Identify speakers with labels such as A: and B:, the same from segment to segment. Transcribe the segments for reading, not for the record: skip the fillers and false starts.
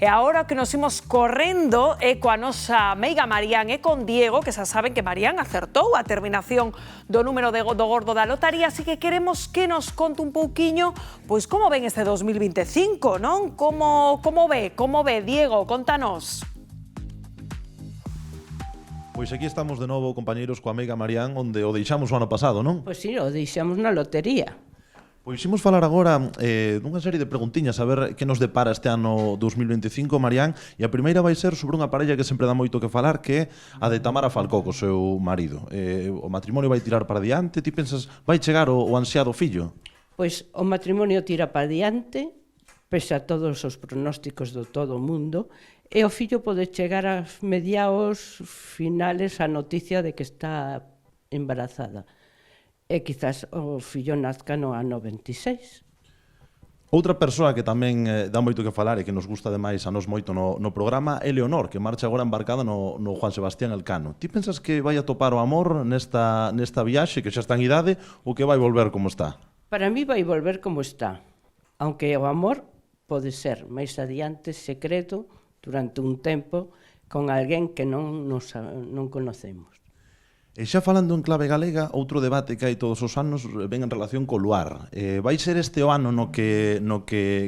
A: E agora que nos imos correndo é coa nosa meiga Marián e con Diego, que xa saben que Marián acertou a terminación do número do gordo da lotaría, así que queremos que nos conte un pouquiño pois como ven este 2025, non? Como ve, Diego, contanos.
B: Pois aquí estamos de novo, compañeiros, coa amiga Marián, onde o deixamos o ano pasado, non?
C: Pois si, o deixamos na lotería.
B: Pois imos falar agora dunha serie de preguntiñas a ver que nos depara este ano 2025, Marián, e a primeira vai ser sobre unha parella que sempre dá moito que falar, que é a de Tamara Falcó co seu marido. O matrimonio vai tirar para diante, ti pensas, vai chegar o ansiado fillo?
C: Pois o matrimonio tira para diante, pese a todos os pronósticos do todo o mundo, e o fillo pode chegar a mediados finales a noticia de que está embarazada. E quizás o fillo nazca no ano 26.
B: Outra persoa que tamén dá moito que falar e que nos gusta demais a nos moito no programa é Leonor, que marcha agora embarcada no Juan Sebastián Elcano. Ti pensas que vai a topar o amor nesta viaxe, que xa está en idade, ou que vai volver como está?
C: Para mí vai volver como está, aunque o amor pode ser máis adiante secreto durante un tempo con alguén que non conocemos.
B: E xa falando en clave galega, outro debate que hai todos os anos ven en relación co luar. Vai ser este o ano no que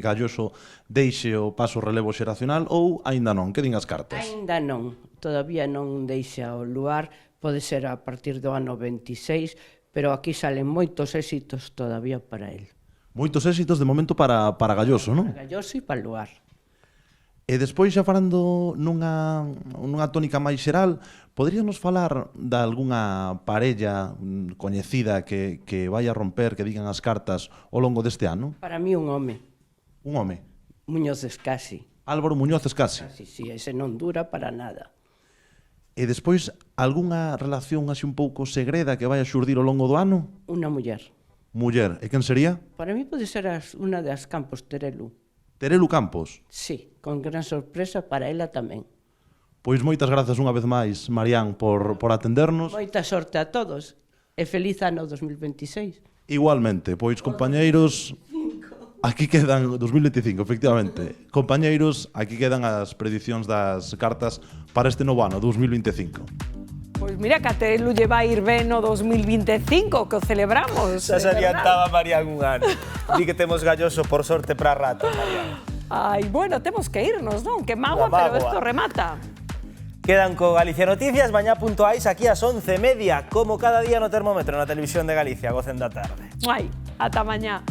B: Galloso deixe o paso relevo xeracional ou aínda non? Que din as cartas?
C: Aínda non, todavía non deixa o luar, pode ser a partir do ano 26, pero aquí salen moitos éxitos todavía para el.
B: Moitos éxitos de momento para Galloso, non?
C: Para Galloso e para o luar.
B: E despois, xa falando nunha tónica máis xeral, poderíanos falar de algunha parella coñecida que vai a romper, que digan as cartas ao longo deste ano?
C: Para mí un home.
B: Un home?
C: Muñoz Escasi.
B: Álvaro Muñoz Escasi.
C: Sí, ese non dura para nada.
B: E despois, algunha relación así un pouco segreda que vai a xurdir ao longo do ano?
C: Unha muller.
B: Muller. E quen sería?
C: Para mí pode ser unha das Campos Terelu.
B: Terelu Campos?
C: Sí, con gran sorpresa para ela tamén.
B: Pois moitas grazas unha vez máis, Marián, por atendernos.
C: Moita sorte a todos e feliz ano 2026.
B: Igualmente, pois compañeiros, aquí quedan 2025, efectivamente. Compañeiros, aquí quedan as predicións das cartas para este novo ano 2025.
A: Pois mira, que a Terelu lle vai ir ben no 2025, que o celebramos.
D: Xa se adiantaba Marián un ano. Di que temos Galloso por sorte para rato, Marián.
A: Ai, bueno, temos que irnos, non? Que mágoa, pero isto remata.
D: Quedan co Galicia Noticias, mañá.ais aquí ás 11:30, como cada día no termómetro na Televisión de Galicia. Gocen da tarde.
A: Ai, ata mañá.